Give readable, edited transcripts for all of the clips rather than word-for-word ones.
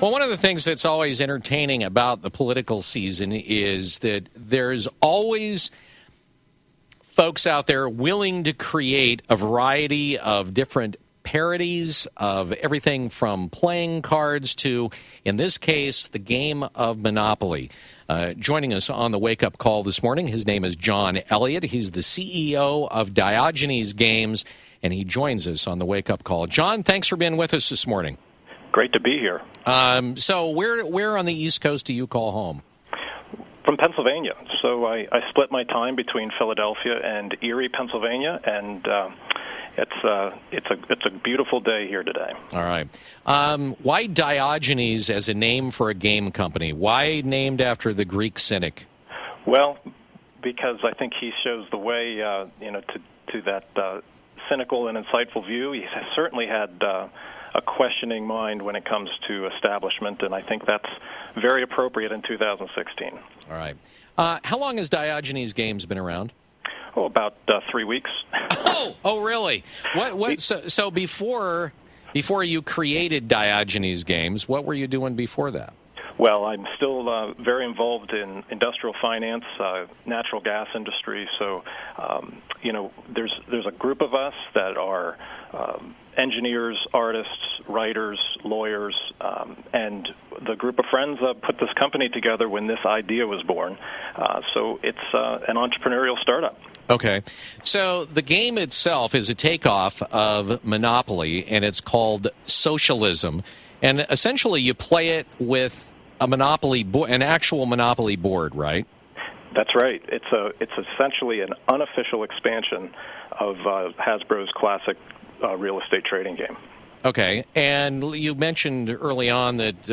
Well, one of the things that's always entertaining about the political season is that there's always folks out there willing to create a variety of different parodies of everything from playing cards to, in this case, the game of Monopoly. Joining us on the wake-up call this morning, his name is John Elliott. He's the CEO of Diogenes Games, and he joins us on the wake-up call. John, thanks for being with us this morning. Great to be here. So where on the East Coast do you call home? From Pennsylvania. So I split my time between Philadelphia and Erie, Pennsylvania, and it's a beautiful day here today. All right. Why Diogenes as a name for a game company? Why named after the Greek cynic? Well, because I think he shows the way, to that cynical and insightful view. He has certainly had a questioning mind when it comes to establishment, and I think that's very appropriate in 2016. All right. How long has Diogenes Games been around? Oh, about 3 weeks. Oh, really? What? So before you created Diogenes Games, what were you doing before that? Well, I'm still very involved in industrial finance, natural gas industry. So, there's a group of us that are engineers, artists, writers, lawyers, and the group of friends put this company together when this idea was born. So it's an entrepreneurial startup. Okay. So the game itself is a takeoff of Monopoly, and it's called Socialism. And essentially you play it with an actual Monopoly board, right? That's right. It's essentially an unofficial expansion of Hasbro's classic real estate trading game. Okay, and you mentioned early on that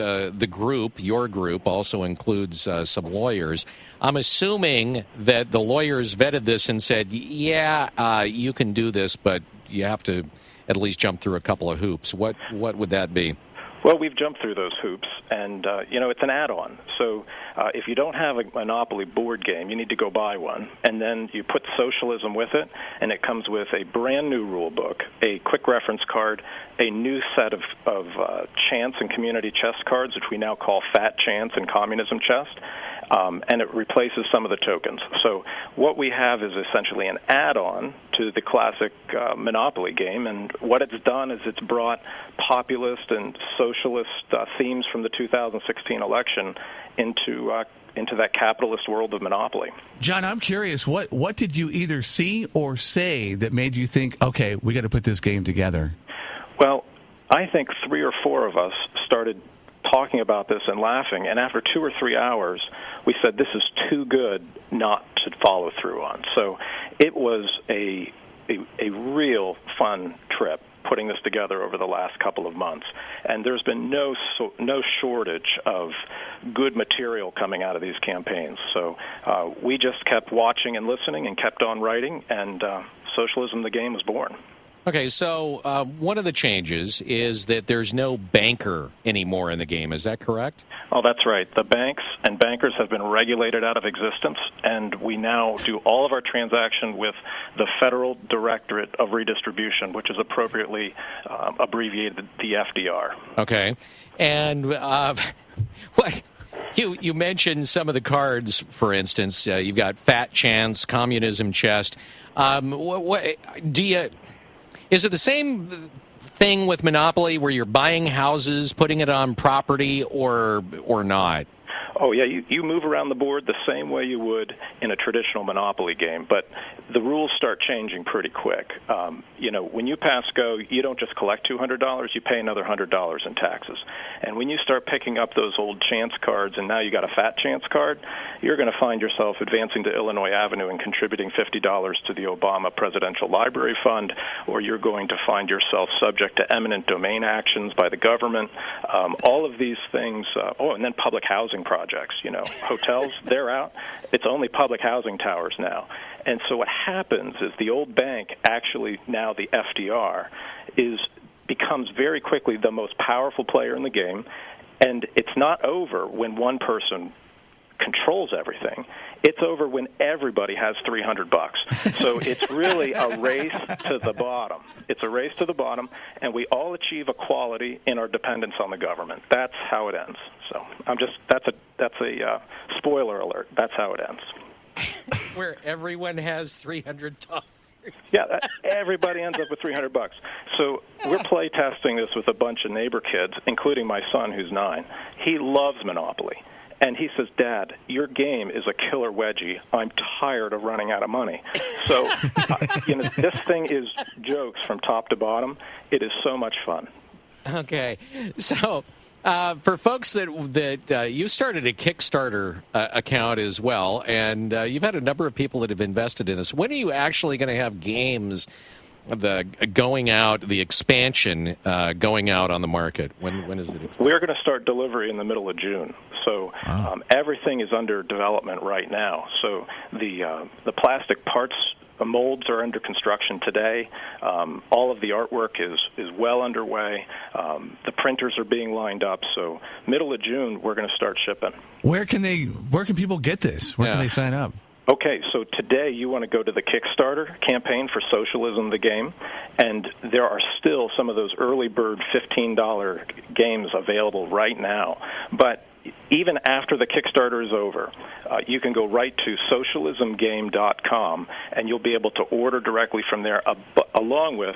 your group, also includes some lawyers. I'm assuming that the lawyers vetted this and said, yeah, you can do this, but you have to at least jump through a couple of hoops. What would that be? Well, we've jumped through those hoops, and, it's an add-on. So if you don't have a Monopoly board game, you need to go buy one, and then you put Socialism with it, and it comes with a brand-new rule book, a quick reference card, a new set of chance and community chess cards, which we now call Fat Chance and Communism Chess, and it replaces some of the tokens. So what we have is essentially an add-on to the classic Monopoly game, and what it's done is it's brought populist and socialist themes from the 2016 election into that capitalist world of Monopoly. John, I'm curious, what did you either see or say that made you think, okay, we got to put this game together? Well, I think 3 or 4 of us started talking about this and laughing, and after 2 or 3 hours, we said this is too good not to follow through on. So it was a real fun trip putting this together over the last couple of months, and there's been no shortage of good material coming out of these campaigns. So we just kept watching and listening and kept on writing, and Socialism, the game, was born. Okay, so one of the changes is that there's no banker anymore in the game. Is that correct? Oh, that's right. The banks and bankers have been regulated out of existence, and we now do all of our transaction with the Federal Directorate of Redistribution, which is appropriately abbreviated the FDR. Okay, and what? You mentioned some of the cards, for instance. You've got Fat Chance, Communism Chest. Is it the same thing with Monopoly where you're buying houses, putting it on property, or not? Oh, yeah, you move around the board the same way you would in a traditional Monopoly game, but the rules start changing pretty quick. When you pass go, you don't just collect $200, you pay another $100 in taxes. And when you start picking up those old chance cards, and now you got a Fat Chance card, you're going to find yourself advancing to Illinois Avenue and contributing $50 to the Obama Presidential Library Fund, or you're going to find yourself subject to eminent domain actions by the government. All of these things, and then public housing projects. Hotels, they're out. It's only public housing towers now. And so what happens is the old bank, actually now the FDR, becomes very quickly the most powerful player in the game, and it's not over when one person controls everything. It's over when everybody has $300. So it's really a race to the bottom. It's a race to the bottom, and we all achieve equality in our dependence on the government. That's how it ends. So that's a spoiler alert. That's how it ends. Where everyone has $300. Yeah, everybody ends up with $300. So we're playtesting this with a bunch of neighbor kids, including my son, who's 9. He loves Monopoly. And he says, Dad, your game is a killer wedgie. I'm tired of running out of money. So, this thing is jokes from top to bottom. It is so much fun. Okay. So, for folks that you started a Kickstarter account as well, and you've had a number of people that have invested in this. When are you actually going to have games going out, the expansion going out on the market? When is it? We're going to start delivery in the middle of June. So everything is under development right now. So the plastic parts molds are under construction today. All of the artwork is well underway. The printers are being lined up. So middle of June, we're going to start shipping. Where can people get this? Where can they sign up? Okay, so today you want to go to the Kickstarter campaign for Socialism, the game, and there are still some of those early bird $15 games available right now. But even after the Kickstarter is over, you can go right to socialismgame.com, and you'll be able to order directly from there, along with,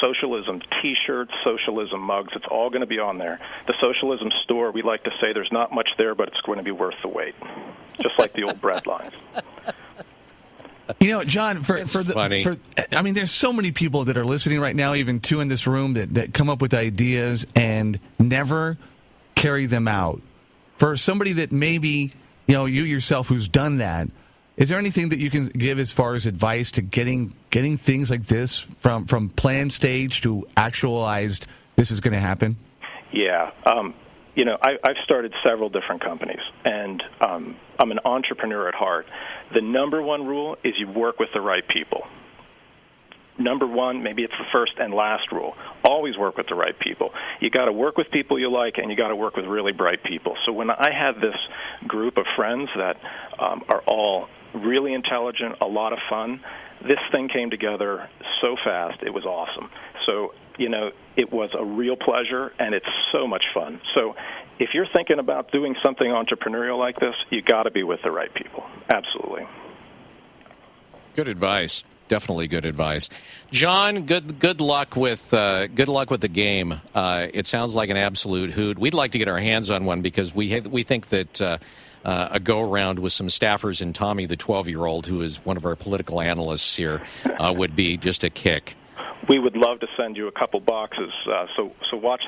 Socialism T-shirts, Socialism mugs. It's all going to be on there. The Socialism store, we like to say there's not much there, but it's going to be worth the wait, just like the old bread lines. John, there's so many people that are listening right now, even two in this room, that come up with ideas and never carry them out. For somebody that maybe, you yourself who's done that, is there anything that you can give as far as advice to getting things like this from planned stage to actualized, this is going to happen? Yeah. I've started several different companies, and I'm an entrepreneur at heart. The number one rule is you work with the right people. Number one, maybe it's the first and last rule. Always work with the right people. You got to work with people you like, and you got to work with really bright people. So when I had this group of friends that are all really intelligent, a lot of fun, this thing came together so fast. It was awesome. So, it was a real pleasure, and it's so much fun. So if you're thinking about doing something entrepreneurial like this, you got to be with the right people. Absolutely. Good advice. Definitely good advice, John. Good luck with the game. It sounds like an absolute hoot. We'd like to get our hands on one because we think that a go around with some staffers and Tommy, the 12-year-old, who is one of our political analysts here, would be just a kick. We would love to send you a couple boxes. So watch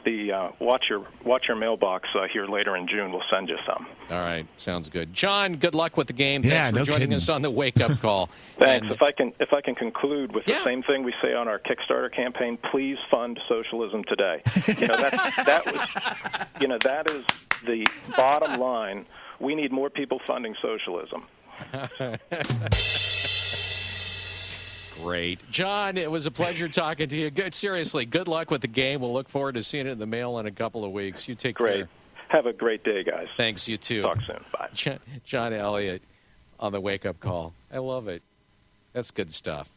your mailbox here later in June. We'll send you some. All right, sounds good. John, good luck with the game. Yeah, Thanks for joining us on the Wake Up Call. Thanks. And if I can conclude with the same thing we say on our Kickstarter campaign, please fund socialism today. That is the bottom line. We need more people funding socialism. Great. John, it was a pleasure talking to you. Seriously, good luck with the game. We'll look forward to seeing it in the mail in a couple of weeks. You take care. Have a great day, guys. Thanks, you too. Talk soon. Bye. John Elliott on the Wake Up Call. I love it. That's good stuff.